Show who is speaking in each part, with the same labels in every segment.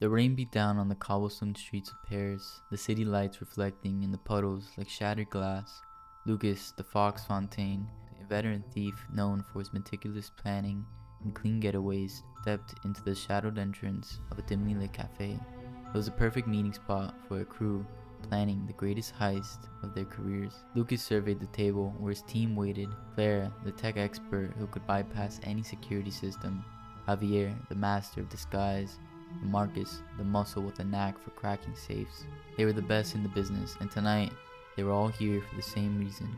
Speaker 1: The rain beat down on the cobblestone streets of Paris, the city lights reflecting in the puddles like shattered glass. Lucas, the fox Fontaine, a veteran thief known for his meticulous planning and clean getaways, stepped into the shadowed entrance of a dimly lit cafe. It was a perfect meeting spot for a crew planning the greatest heist of their careers. Lucas surveyed the table where his team waited: Clara, the tech expert who could bypass any security system; Javier, the master of disguise; and Marcus, the muscle with a knack for cracking safes. They were the best in the business, and tonight they were all here for the same reason: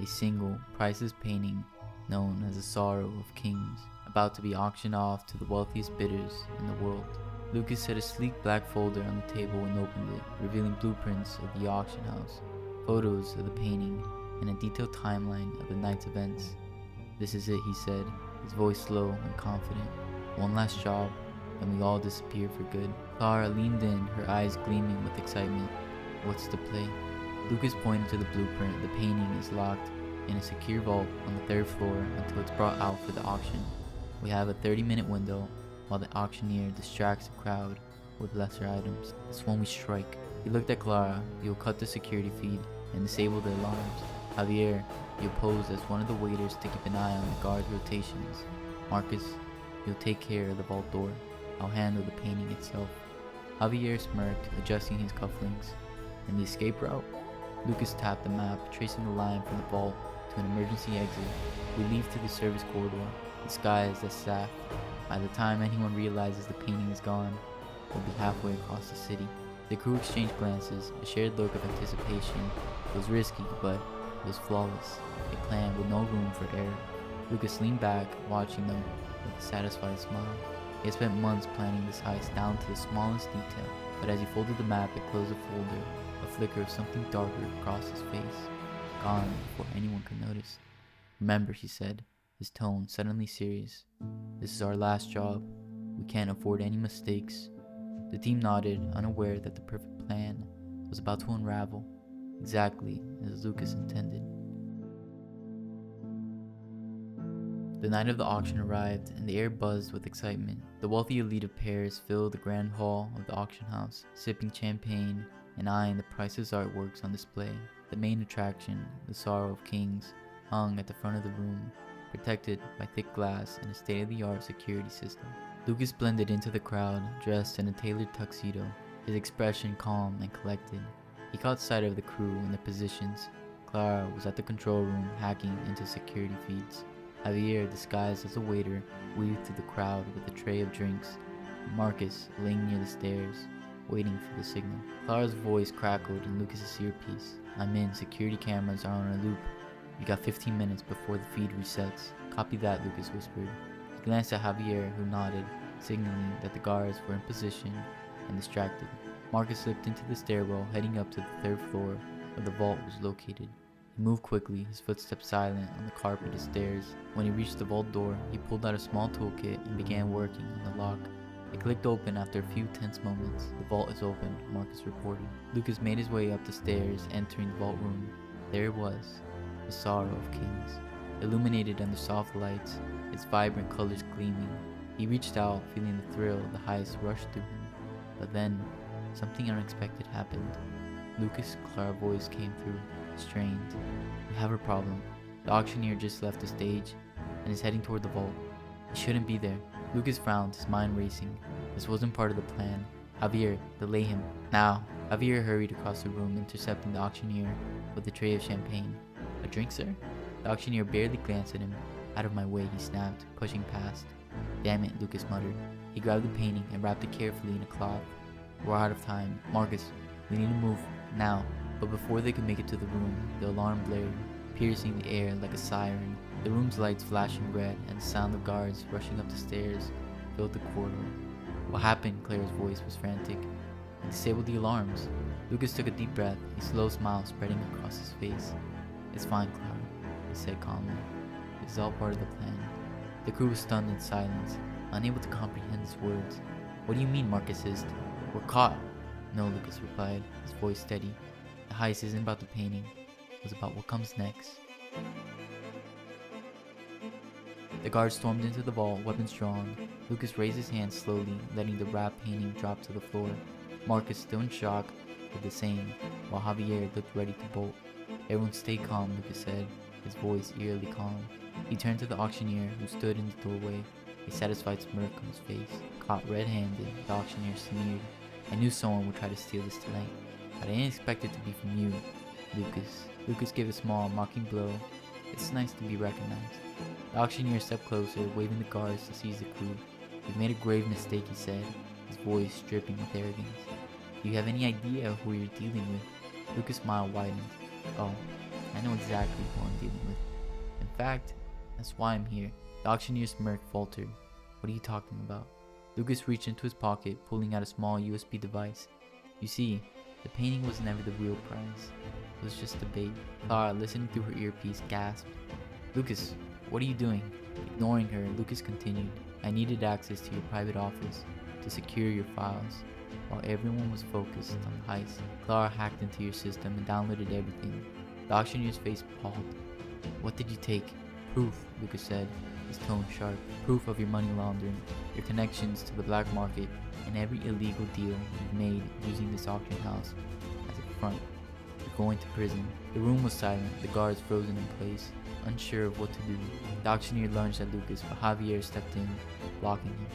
Speaker 1: a single, priceless painting known as the Sorrow of Kings, about to be auctioned off to the wealthiest bidders in the world. Lucas set a sleek black folder on the table and opened it, revealing blueprints of the auction house, photos of the painting, and a detailed timeline of the night's events. "This is it," he said, his voice slow and confident. "One last job, and we all disappear for good." Clara leaned in, her eyes gleaming with excitement. "What's the play?" Lucas pointed to the blueprint. "The painting is locked in a secure vault on the third floor until it's brought out for the auction. We have a 30-minute window while the auctioneer distracts the crowd with lesser items. That's when we strike." He looked at Clara. "You'll cut the security feed and disable the alarms. Javier, you'll pose as one of the waiters to keep an eye on the guard rotations. Marcus, you'll take care of the vault door. I'll handle the painting itself." Javier smirked, adjusting his cufflinks. "And the escape route?" Lucas tapped the map, tracing the line from the vault to an emergency exit. "We leave to the service corridor, disguised as staff. By the time anyone realizes the painting is gone, we'll be halfway across the city." The crew exchanged glances, a shared look of anticipation. It was risky, but it was flawless, a plan with no room for error. Lucas leaned back, watching them with a satisfied smile. He had spent months planning this heist down to the smallest detail, but as he folded the map and closed the folder, a flicker of something darker crossed his face, gone before anyone could notice. "Remember," he said, his tone suddenly serious, "this is our last job. We can't afford any mistakes." The team nodded, unaware that the perfect plan was about to unravel, exactly as Lucas intended. The night of the auction arrived, and the air buzzed with excitement. The wealthy elite of Paris filled the grand hall of the auction house, sipping champagne and eyeing the priceless artworks on display. The main attraction, the Sorrow of Kings, hung at the front of the room, protected by thick glass and a state-of-the-art security system. Lucas blended into the crowd, dressed in a tailored tuxedo, his expression calm and collected. He caught sight of the crew in their positions. Clara was at the control room, hacking into security feeds. Javier, disguised as a waiter, weaved through the crowd with a tray of drinks. Marcus, laying near the stairs, waiting for the signal. Clara's voice crackled in Lucas's earpiece. "I'm in. Security cameras are on a loop. You got 15 minutes before the feed resets." "Copy that," Lucas whispered. He glanced at Javier, who nodded, signaling that the guards were in position and distracted. Marcus slipped into the stairwell, heading up to the third floor where the vault was located. He moved quickly, his footsteps silent on the carpeted stairs. When he reached the vault door, he pulled out a small toolkit and began working on the lock. It clicked open after a few tense moments. "The vault is open," Marcus reported. Lucas made his way up the stairs, entering the vault room. There it was, the Sorrow of Kings, illuminated under soft lights, its vibrant colors gleaming. He reached out, feeling the thrill of the heist rush through him. But then, something unexpected happened. Lucas' Clara's voice came through, strained. "We have a problem. The auctioneer just left the stage and is heading toward the vault. He shouldn't be there." Lucas frowned, his mind racing. This wasn't part of the plan. "Javier, delay him, now!" Javier hurried across the room, intercepting the auctioneer with a tray of champagne. "A drink, sir?" The auctioneer barely glanced at him. "Out of my way," he snapped, pushing past. "Damn it," Lucas muttered. He grabbed the painting and wrapped it carefully in a cloth. "We're out of time. Marcus, we need to move, now." But before they could make it to the room, the alarm blared, piercing the air like a siren. The room's lights flashing red, and the sound of guards rushing up the stairs filled the corridor. "What happened?" Clara's voice was frantic. "I disabled the alarms." Lucas took a deep breath, a slow smile spreading across his face. "It's fine, Clara," he said calmly. "This is all part of the plan." The crew was stunned in silence, unable to comprehend his words. "What do you mean?" Marcus hissed. "We're caught." "No," Lucas replied, his voice steady. "The heist isn't about the painting. It was about what comes next." The guard stormed into the vault, weapons drawn. Lucas raised his hand slowly, letting the wrap painting drop to the floor. Marcus, still in shock, did the same, while Javier looked ready to bolt. "Everyone stay calm," Lucas said, his voice eerily calm. He turned to the auctioneer, who stood in the doorway, a satisfied smirk on his face. Caught red-handed, the auctioneer sneered. "I knew someone would try to steal this tonight, but I didn't expect it to be from you, Lucas." Lucas gave a small, mocking blow. "It's nice to be recognized." The auctioneer stepped closer, waving the guards to seize the crew. "You've made a grave mistake," he said, his voice dripping with arrogance. "Do you have any idea who you're dealing with?" Lucas' smile widened. "Oh, I know exactly who I'm dealing with. In fact, that's why I'm here." The auctioneer's smirk faltered. "What are you talking about?" Lucas reached into his pocket, pulling out a small USB device. "You see, the painting was never the real prize. It was just a bait." Clara, listening through her earpiece, gasped. "Lucas, what are you doing?" Ignoring her, Lucas continued. "I needed access to your private office to secure your files while everyone was focused on the heist. Clara hacked into your system and downloaded everything." The auctioneer's face palled. "What did you take?" "Proof," Lucas said, his tone sharp. "Proof of your money laundering, your connections to the black market, and every illegal deal you've made using this auction house as a front. You're going to prison." The room was silent, the guards frozen in place, unsure of what to do. The auctioneer lunged at Lucas, but Javier stepped in, blocking him.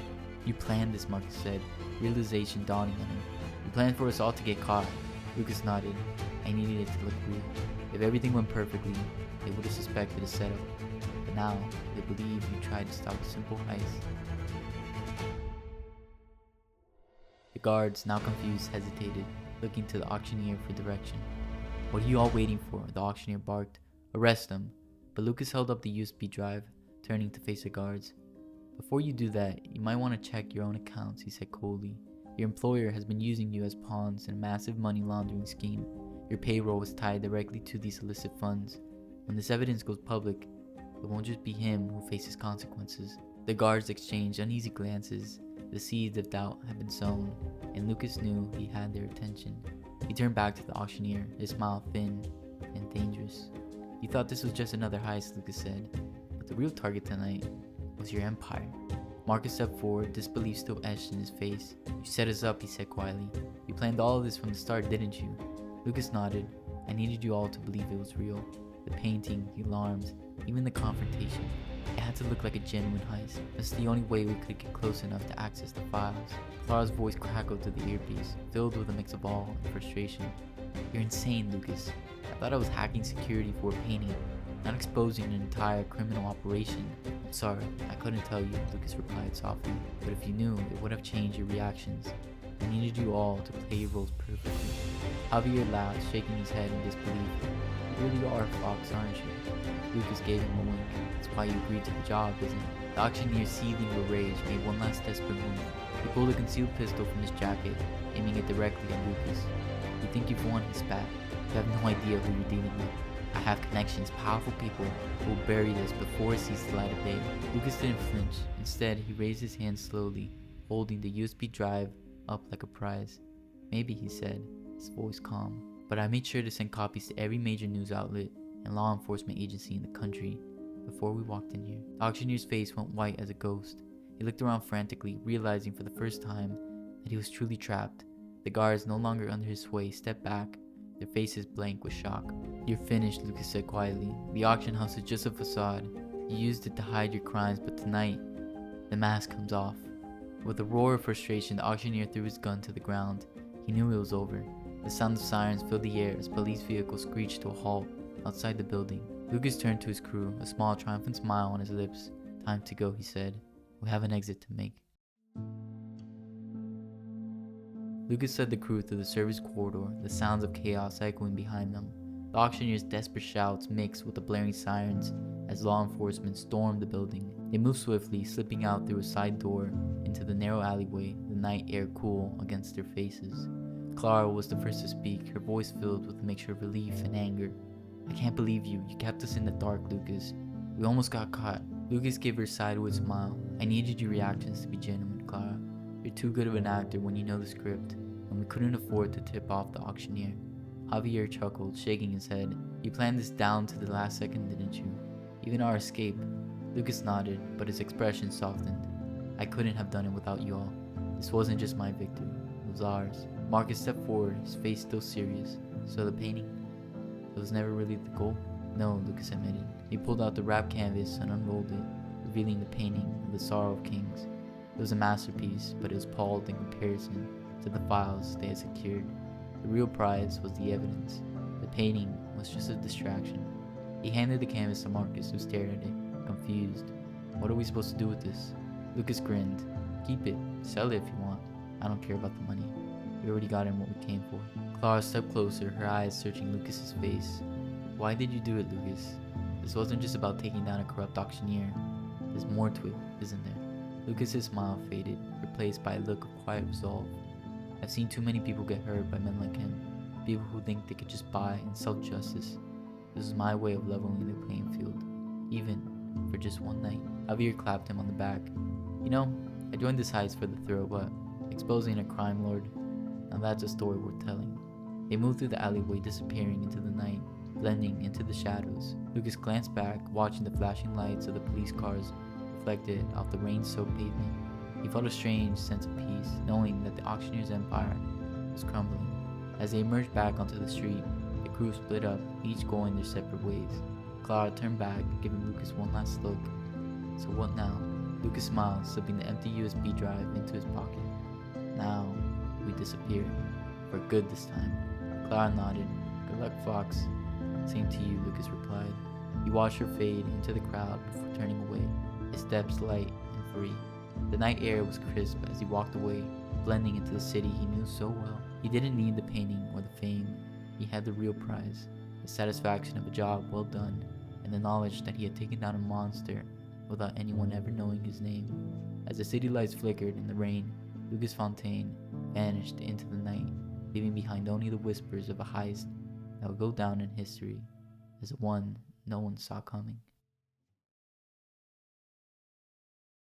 Speaker 1: "You planned this," Marcus said, realization dawning on him. "You planned for us all to get caught." Lucas nodded. "I needed it to look real. If everything went perfectly, they would have suspected a setup. But now, they believe you tried to stop a simple heist." The guards, now confused, hesitated, looking to the auctioneer for direction. "What are you all waiting for?" the auctioneer barked. "Arrest them." But Lucas held up the USB drive, turning to face the guards. "Before you do that, you might want to check your own accounts," he said coldly. "Your employer has been using you as pawns in a massive money laundering scheme. Your payroll is tied directly to these illicit funds. When this evidence goes public, it won't just be him who faces consequences." The guards exchanged uneasy glances. The seeds of doubt had been sown, and Lucas knew he had their attention. He turned back to the auctioneer, his smile thin and dangerous. "You thought this was just another heist," Lucas said, "but the real target tonight was your empire." Marcus stepped forward, disbelief still etched in his face. "You set us up," he said quietly. "You planned all of this from the start, didn't you?" Lucas nodded. "I needed you all to believe it was real. The painting, the alarms, even the confrontation. It had to look like a genuine heist. That's the only way we could get close enough to access the files." Clara's voice crackled through the earpiece, filled with a mix of awe and frustration. "You're insane, Lucas. I thought I was hacking security for a painting, not exposing an entire criminal operation." "I'm sorry, I couldn't tell you," Lucas replied softly. "But if you knew, it would have changed your reactions. I needed you all to play your roles perfectly." Javier laughed, shaking his head in disbelief. "You really are a fox, aren't you?" Lucas gave him a wink. "That's why you agreed to the job, isn't it?" The auctioneer, seething with rage, made one last desperate move. He pulled a concealed pistol from his jacket, aiming it directly at Lucas. "You think you've won?" he spat. "You have no idea who you're dealing with. I have connections, powerful people who will bury this before it sees the light of day." Lucas didn't flinch. Instead, he raised his hand slowly, holding the USB drive up like a prize. "Maybe," he said, his voice calm, "but I made sure to send copies to every major news outlet and law enforcement agency in the country before we walked in here." The auctioneer's face went white as a ghost. He looked around frantically, realizing for the first time that he was truly trapped. The guards, no longer under his sway, stepped back, their faces blank with shock. "You're finished," Lucas said quietly. "The auction house is just a facade. You used it to hide your crimes, but tonight, the mask comes off." With a roar of frustration, the auctioneer threw his gun to the ground. He knew it was over. The sound of sirens filled the air as police vehicles screeched to a halt outside the building. Lucas turned to his crew, a small triumphant smile on his lips. "Time to go," he said. "We have an exit to make." Lucas led the crew through the service corridor, the sounds of chaos echoing behind them. The auctioneer's desperate shouts mixed with the blaring sirens as law enforcement stormed the building. They moved swiftly, slipping out through a side door into the narrow alleyway, the night air cool against their faces. Clara was the first to speak, her voice filled with a mixture of relief and anger. "I can't believe you. You kept us in the dark, Lucas. We almost got caught." Lucas gave her a sideways smile. "I needed your reactions to be genuine, Clara. You're too good of an actor when you know the script, and we couldn't afford to tip off the auctioneer." Javier chuckled, shaking his head. "You planned this down to the last second, didn't you? Even our escape. Lucas nodded, but his expression softened. I couldn't have done it without you all. This wasn't just my victory, it was ours. Marcus stepped forward, his face still serious. So the painting? It was never really the goal? No, Lucas admitted. He pulled out the wrapped canvas and unrolled it, revealing the painting of the Sorrow of Kings. It was a masterpiece, but it was palled in comparison to the files they had secured. The real prize was the evidence. The painting was just a distraction. He handed the canvas to Marcus, who stared at it, confused. What are we supposed to do with this? Lucas grinned. Keep it. Sell it if you want. I don't care about the money. We already got in what we came for. Clara stepped closer, her eyes searching Lucas's face. Why did you do it, Lucas? This wasn't just about taking down a corrupt auctioneer. There's more to it, isn't there? Lucas's smile faded, replaced by a look of quiet resolve. I've seen too many people get hurt by men like him. People who think they could just buy and sell justice. This is my way of leveling the playing field, even for just one night. Javier clapped him on the back. You know, I joined this heist for the thrill, but exposing a crime lord, now that's a story worth telling. They moved through the alleyway, disappearing into the night, blending into the shadows. Lucas glanced back, watching the flashing lights of the police cars reflected off the rain-soaked pavement. He felt a strange sense of peace, knowing that the auctioneer's empire was crumbling. As they emerged back onto the street, the crew split up, each going their separate ways. Clara turned back, giving Lucas one last look. So what now? Lucas smiled, slipping the empty USB drive into his pocket. Now, we disappear. For good this time. Clara nodded. Good luck, Fox. Same to you, Lucas replied. He watched her fade into the crowd before turning away, his steps light and free. The night air was crisp as he walked away, blending into the city he knew so well. He didn't need the painting or the fame. He had the real prize, the satisfaction of a job well done, and the knowledge that he had taken down a monster without anyone ever knowing his name. As the city lights flickered in the rain, Lucas Fontaine vanished into the night, leaving behind only the whispers of a heist that will go down in history as one no one saw coming.